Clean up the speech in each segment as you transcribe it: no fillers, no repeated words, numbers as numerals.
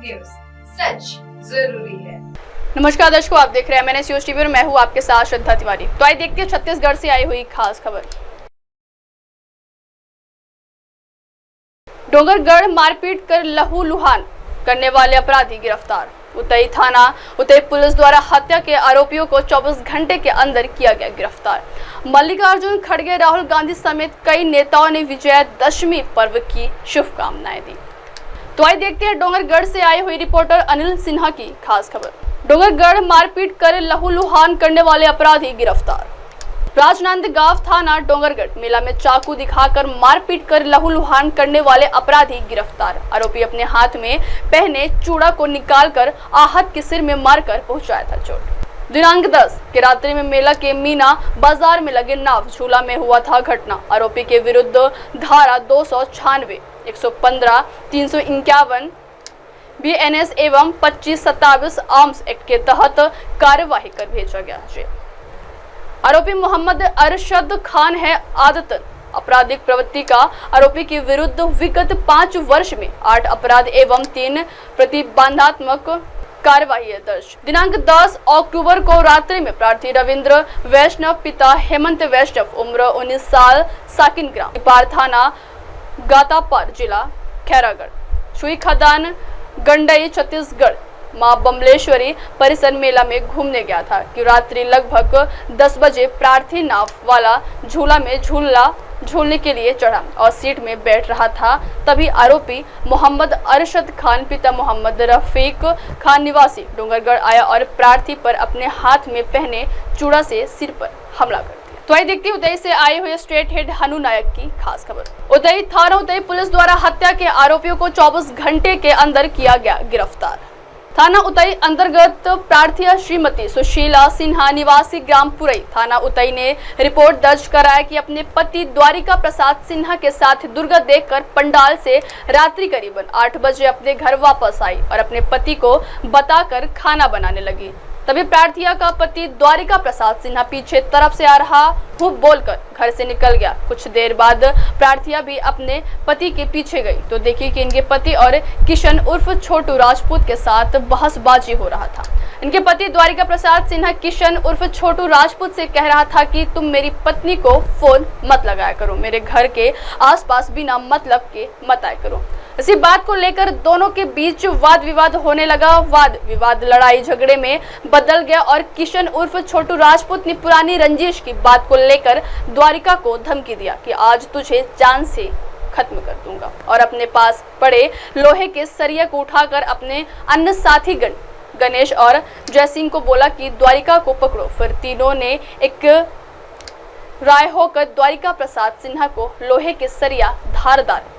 News, सच जरूरी है। नमस्कार दर्शकों, आप देख रहे हैं MNS न्यूज टीवी और मैं हूं आपके साथ श्रद्धा तिवारी। तो आइए देखते हैं छत्तीसगढ़ से आई हुई खास खबर। डोंगरगढ़ मारपीट कर लहूलुहान करने वाले अपराधी गिरफ्तार। उतई थाना उतई पुलिस द्वारा हत्या के आरोपियों को 24 घंटे के अंदर किया गया गिरफ्तार। मल्लिकार्जुन खड़गे, राहुल गांधी समेत कई नेताओं ने विजयादशमी पर्व की शुभकामनाएं दी। तो आइए देखते हैं डोंगरगढ़ से आई हुई रिपोर्टर अनिल सिन्हा की खास खबर। डोंगरगढ़ मारपीट कर लहूलुहान करने वाले अपराधी गिरफ्तार। राजनांदगांव थाना डोंगरगढ़ मेला में चाकू दिखाकर मारपीट कर लहूलुहान करने वाले अपराधी गिरफ्तार। आरोपी अपने हाथ में पहने चूड़ा को निकालकर आहत के सिर में मारकर पहुंचाया था चोट। दिनांक 10 के रात्रि में मेला के मीना बाजार में लगे नाव झूला में हुआ था घटना। आरोपी के विरुद्ध धारा 296, 115, 351 BNS एवं 2527 आर्म्स एक्ट के तहत कार्यवाही कर भेजा गया है। आरोपी मोहम्मद अरशद खान है आदतन आपराधिक प्रवृत्ति का। आरोपी के विरुद्ध विगत 5 वर्ष में 8 अपराध एवं 3 प्रतिबंधात्मक कार्यवाही है दर्ज। दिनांक 10 अक्टूबर को रात्रि में प्रार्थी रविंद्र वैष्णव पिता हेमंत वैष्णव उम्र 19 साल साकिन ग्राम पार थाना गातापार जिला खैरागढ़ सुई खदान गंडई छत्तीसगढ़ मां बमलेश्वरी परिसर मेला में घूमने गया था कि रात्रि लगभग 10 बजे प्रार्थी नाव वाला झूला में झूलने के लिए चढ़ा और सीट में बैठ रहा था। तभी आरोपी मोहम्मद अरशद खान पिता मोहम्मद रफीक खान निवासी डोंगरगढ़ आया और प्रार्थी पर अपने हाथ में पहने चूड़ा से सिर पर हमला कर दिया। तो आइए देखते हैं उदय से आई हुई स्टेट हेड हनु नायक की खास खबर। उदय थाना उदय पुलिस द्वारा हत्या के आरोपियों को 24 घंटे के अंदर किया गया गिरफ्तार। थाना उतई अंतर्गत प्रार्थी श्रीमती सुशीला सिन्हा निवासी ग्राम पुरई थाना उतई ने रिपोर्ट दर्ज कराया कि अपने पति द्वारिका प्रसाद सिन्हा के साथ दुर्गा देखकर पंडाल से रात्रि करीबन 8 बजे अपने घर वापस आई और अपने पति को बताकर खाना बनाने लगी। तभी प्रार्थिया का पति द्वारिका प्रसाद सिन्हा पीछे तरफ से आ रहा हूँ बोलकर घर से निकल गया। कुछ देर बाद प्रार्थिया भी अपने पति के पीछे गई तो देखी कि इनके पति और किशन उर्फ छोटू राजपूत के साथ बहसबाजी हो रहा था। इनके पति द्वारिका प्रसाद सिन्हा किशन उर्फ छोटू राजपूत से कह रहा था कि तुम मेरी पत्नी को फोन मत लगाया करो, मेरे घर के आसपास बिना मतलब के मत आया करो। इसी बात को लेकर दोनों के बीच वाद विवाद होने लगा। वाद विवाद लड़ाई झगड़े में बदल गया और किशन उर्फ छोटू राजपूत ने पुरानी रंजिश की बात को लेकर द्वारिका को धमकी दिया कि आज तुझे जान से खत्म कर दूंगा और अपने पास पड़े लोहे के सरिया को उठाकर अपने अन्य साथी गणेश और जयसिंह को बोला कि द्वारिका को पकड़ो। फिर तीनों ने एक राय होकर द्वारिका प्रसाद सिन्हा को लोहे के सरिया, धारदार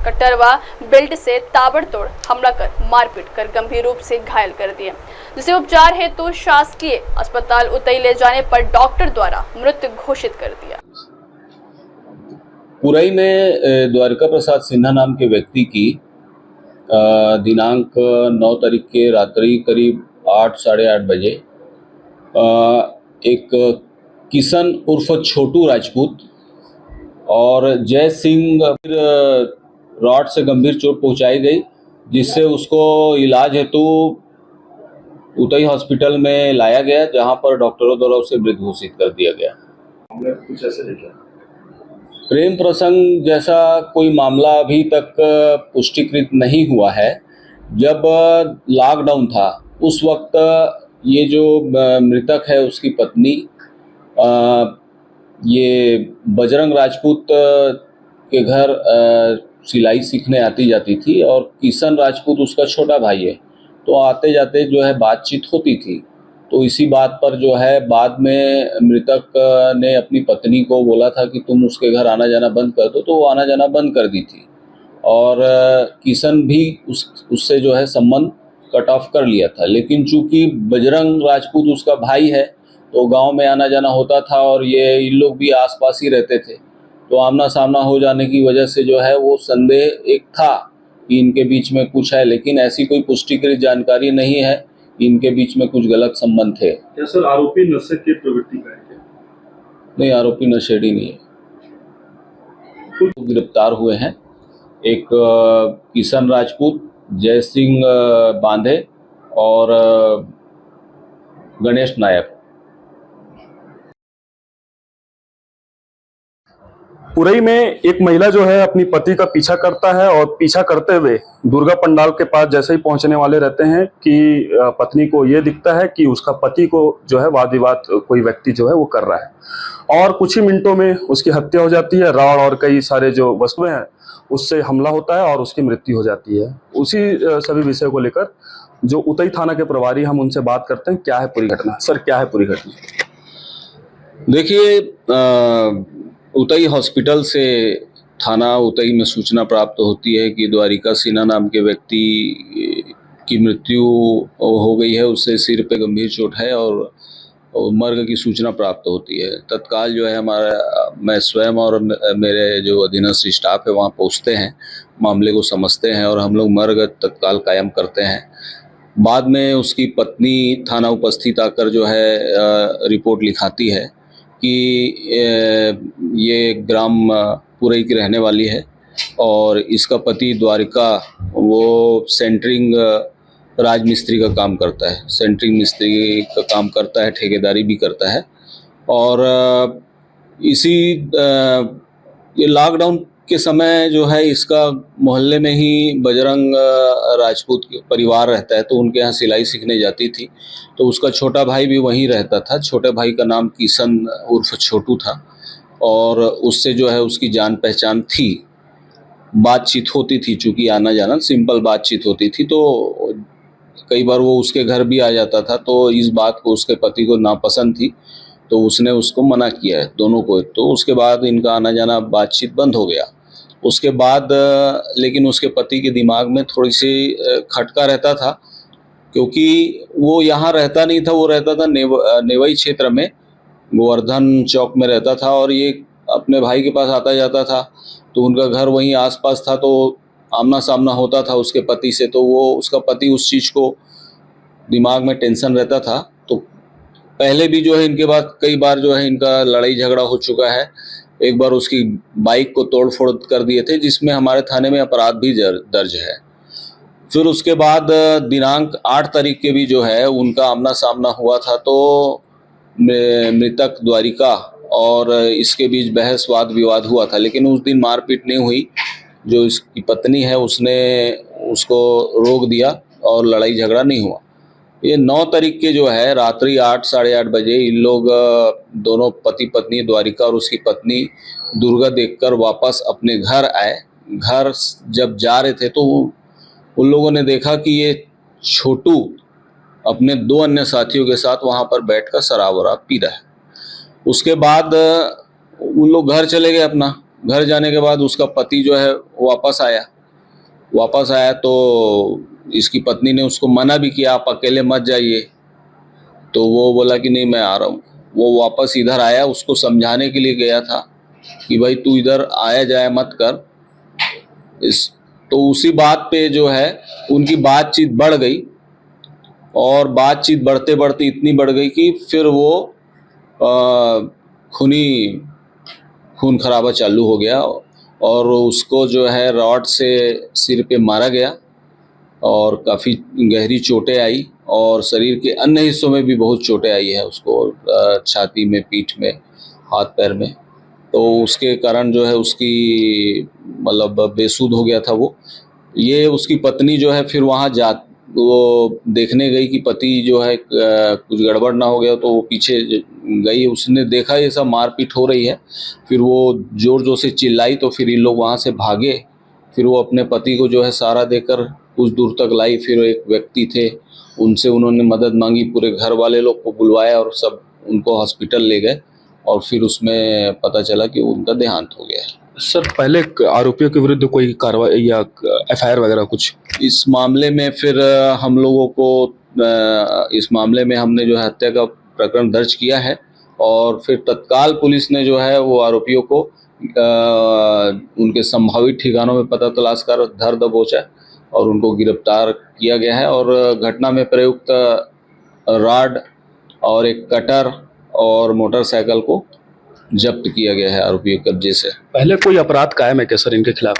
कटरवा बेल्ट से ताबड़तोड़ हमला कर मारपीट कर गंभीर रूप से घायल कर दिया, जिसे उपचार हेतु शासकीय अस्पताल उतई ले जाने पर डॉक्टर द्वारा मृत घोषित कर दिया। पुरई में द्वारिका प्रसाद सिन्हा नाम के व्यक्ति की दिनांक 9 तारीख के रात्रि करीब 8 साढ़े 8 बजे एक किशन उर्फ छोटू राजपूत और जय सिंह रॉड से गंभीर चोट पहुंचाई गई, जिससे उसको इलाज हेतु उतई हॉस्पिटल में लाया गया, जहां पर डॉक्टरों द्वारा उसे मृत घोषित कर दिया गया। कुछ ऐसे देखा प्रेम प्रसंग जैसा कोई मामला अभी तक पुष्टिकृत नहीं हुआ है। जब लॉकडाउन था उस वक्त ये जो मृतक है उसकी पत्नी ये बजरंग राजपूत के घर सिलाई सीखने आती जाती थी और किशन राजपूत उसका छोटा भाई है, तो आते जाते जो है बातचीत होती थी। तो इसी बात पर जो है बाद में मृतक ने अपनी पत्नी को बोला था कि तुम उसके घर आना जाना बंद कर दो, तो वो आना जाना बंद कर दी थी और किशन भी उससे जो है संबंध कट ऑफ कर लिया था। लेकिन चूंकि बजरंग राजपूत उसका भाई है तो गांव में आना जाना होता था और ये इन लोग भी आसपास ही रहते थे, तो आमना सामना हो जाने की वजह से जो है वो संदेह एक था कि इनके बीच में कुछ है, लेकिन ऐसी कोई पुष्टिकृत जानकारी नहीं है इनके बीच में कुछ गलत संबंध थे। क्या सर आरोपी नशे की प्रवृत्ति का है? नहीं, आरोपी नशेड़ी नहीं है। गिरफ्तार हुए हैं एक किशन राजपूत जय सिंह बांधे और गणेश नायक। पुरई में एक महिला जो है अपनी पति का पीछा करता है और पीछा करते हुए दुर्गा पंडाल के पास जैसे ही पहुंचने वाले रहते हैं कि पत्नी को ये दिखता है कि उसका पति को जो है वाद विवाद कोई व्यक्ति जो है वो कर रहा है और कुछ ही मिनटों में उसकी हत्या हो जाती है। राड़ और कई सारे जो वस्तुएं हैं उससे हमला होता है और उसकी मृत्यु हो जाती है। उसी सभी विषय को लेकर जो उतई थाना के प्रभारी हम उनसे बात करते हैं। क्या है पूरी घटना सर, क्या है पूरी घटना? देखिए, उतई हॉस्पिटल से थाना उतई में सूचना प्राप्त होती है कि द्वारिका सिन्हा नाम के व्यक्ति की मृत्यु हो गई है। उससे सिर पे गंभीर चोट है और मर्ग की सूचना प्राप्त होती है। तत्काल जो है मैं स्वयं और मेरे जो अधीनस्थ स्टाफ है वहाँ पहुँचते हैं, मामले को समझते हैं और हम लोग मर्ग तत्काल कायम करते हैं। बाद में उसकी पत्नी थाना उपस्थित आकर जो है रिपोर्ट लिखाती है कि ये ग्राम पुरई की रहने वाली है और इसका पति द्वारिका वो सेंटरिंग राजमिस्त्री का काम करता है, सेंटरिंग मिस्त्री का काम करता है, ठेकेदारी भी करता है। और इसी ये लॉकडाउन के समय जो है इसका मोहल्ले में ही बजरंग राजपूत परिवार रहता है, तो उनके यहाँ सिलाई सीखने जाती थी। तो उसका छोटा भाई भी वहीं रहता था। छोटे भाई का नाम किशन उर्फ छोटू था और उससे जो है उसकी जान पहचान थी, बातचीत होती थी। चूँकि आना जाना सिंपल बातचीत होती थी, तो कई बार वो उसके घर भी आ जाता था। तो इस बात को उसके पति को नापसंद थी, तो उसने उसको मना किया है दोनों को। तो उसके बाद इनका आना जाना बातचीत बंद हो गया। उसके बाद लेकिन उसके पति के दिमाग में थोड़ी सी खटका रहता था, क्योंकि वो यहाँ रहता नहीं था, वो रहता था नेवई क्षेत्र में, गोवर्धन चौक में रहता था और ये अपने भाई के पास आता जाता था। तो उनका घर वहीं आसपास था, तो आमना सामना होता था उसके पति से। तो वो उसका पति उस चीज़ को दिमाग में टेंशन रहता था। तो पहले भी जो है इनके बाद कई बार जो है इनका लड़ाई झगड़ा हो चुका है। एक बार उसकी बाइक को तोड़ फोड़ कर दिए थे, जिसमें हमारे थाने में अपराध भी दर्ज है। फिर उसके बाद दिनांक 8 तारीख के भी जो है उनका आमना सामना हुआ था। तो मृतक द्वारिका और इसके बीच बहस वाद विवाद हुआ था, लेकिन उस दिन मारपीट नहीं हुई। जो इसकी पत्नी है उसने उसको रोक दिया और लड़ाई झगड़ा नहीं हुआ। ये 9 तारीख के जो है रात्रि 8 साढ़े 8 बजे इन लोग दोनों पति पत्नी द्वारिका और उसकी पत्नी दुर्गा देखकर वापस अपने घर आए। घर जब जा रहे थे तो उन लोगों ने देखा कि ये छोटू अपने 2 अन्य साथियों के साथ वहाँ पर बैठकर शराब वराब पी रहा है। उसके बाद उन लोग घर चले गए अपना। घर जाने के बाद उसका पति जो है वापस आया तो इसकी पत्नी ने उसको मना भी किया, आप अकेले मत जाइए। तो वो बोला कि नहीं, मैं आ रहा हूँ। वो वापस इधर आया, उसको समझाने के लिए गया था कि भाई तू इधर आया जाए मत कर। तो उसी बात पे जो है उनकी बातचीत बढ़ गई और बातचीत बढ़ते बढ़ते इतनी बढ़ गई कि फिर वो खून खराबा चालू हो गया और उसको जो है रॉड से सिर पे मारा गया और काफ़ी गहरी चोटें आई और शरीर के अन्य हिस्सों में भी बहुत चोटें आई है उसको, छाती में, पीठ में, हाथ पैर में। तो उसके कारण जो है उसकी मतलब बेसुध हो गया था वो। ये उसकी पत्नी जो है फिर वहाँ वो देखने गई कि पति जो है कुछ गड़बड़ ना हो गया, तो वो पीछे गई। उसने देखा ये सब मारपीट हो रही है, फिर वो जोर जोर से चिल्लाई। तो फिर इन लोग वहाँ से भागे। फिर वो अपने पति को जो है सहारा देकर कुछ दूर तक लाई। फिर एक व्यक्ति थे, उनसे उन्होंने मदद मांगी। पूरे घर वाले लोग को बुलवाया और सब उनको हॉस्पिटल ले गए और फिर उसमें पता चला कि उनका देहांत हो गया है। सर, पहले आरोपियों के विरुद्ध कोई कार्रवाई या एफआईआर वगैरह कुछ? इस मामले में फिर हम लोगों को इस मामले में हमने जो है हत्या का प्रकरण दर्ज किया है और फिर तत्काल पुलिस ने जो है वो आरोपियों को उनके संभावित ठिकानों में पता तलाश कर धर दबोचा और उनको गिरफ्तार किया गया है। और घटना में प्रयुक्त रॉड और एक कटर और मोटरसाइकिल को जब्त किया गया है आरोपियों के कब्जे से। पहले कोई अपराध कायम है क्या सर इनके खिलाफ?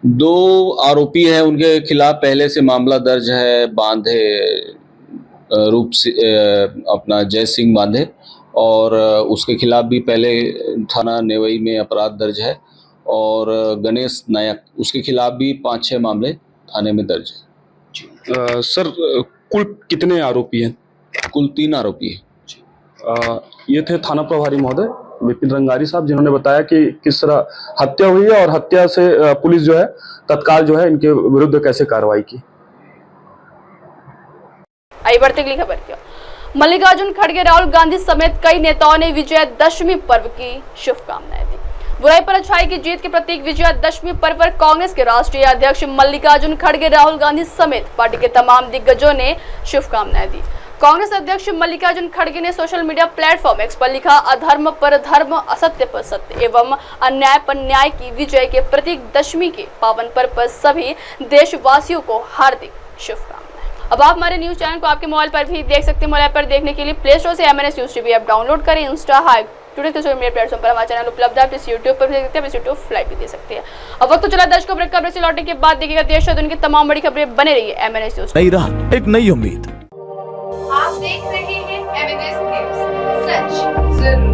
दो आरोपी हैं, उनके खिलाफ पहले से मामला दर्ज है बांधे रूप से अपना जय सिंह बांधे, और उसके खिलाफ भी पहले थाना नेवई में अपराध दर्ज है, और गणेश नायक उसके खिलाफ भी 5-6 मामले थाने में दर्ज है। सर कुल कितने आरोपी हैं? कुल 3 आरोपी हैं। ये थे थाना प्रभारी महोदय विपिन रंगारी साहब, जिन्होंने बताया कि किस तरह हत्या हुई है और हत्या से पुलिस जो है तत्काल जो है इनके विरुद्ध कैसे कार्रवाई की। आइए बढ़ते अगली खबर की। मल्लिकार्जुन खड़गे, राहुल गांधी समेत कई नेताओं ने विजयादशमी पर्व की शुभकामनाएं दी। बुराई पर अच्छाई की जीत के प्रतीक विजयादशमी पर्व पर कांग्रेस के राष्ट्रीय अध्यक्ष मल्लिकार्जुन खड़गे, राहुल गांधी समेत पार्टी के तमाम दिग्गजों ने शुभकामनाएं दी। कांग्रेस अध्यक्ष मल्लिकार्जुन खड़गे ने सोशल मीडिया प्लेटफॉर्म एक्स पर लिखा, अधर्म पर धर्म, असत्य पर सत्य एवं अन्याय पर न्याय की विजय के प्रतीक दशमी के पावन पर्व पर सभी देशवासियों को हार्दिक शुभकामनाएं। अब आप हमारे न्यूज चैनल को आपके मोबाइल पर भी देख सकते हैं। मोबाइल पर देखने के लिए प्ले स्टोर से MNS news TV app download करें। इंस्टा, हाइप, ट्विटर के सोशल मीडिया प्लेटफॉर्म पर हमारा चैनल उपलब्ध है। प्लीज यूट्यूब पर भी देख सकते हैं, यूट्यूब लाइव भी दे सकते हैं। अब वक्त तो चला दर्शकों, ब्रेक खबरें से लौटने के बाद देखिएगा देश और दुनिया की तमाम बड़ी खबरें। बने रहिए MNS न्यूज। नई राह, एक नई उम्मीद। आप देख रहे हैं MNS न्यूज, सच जरूरी।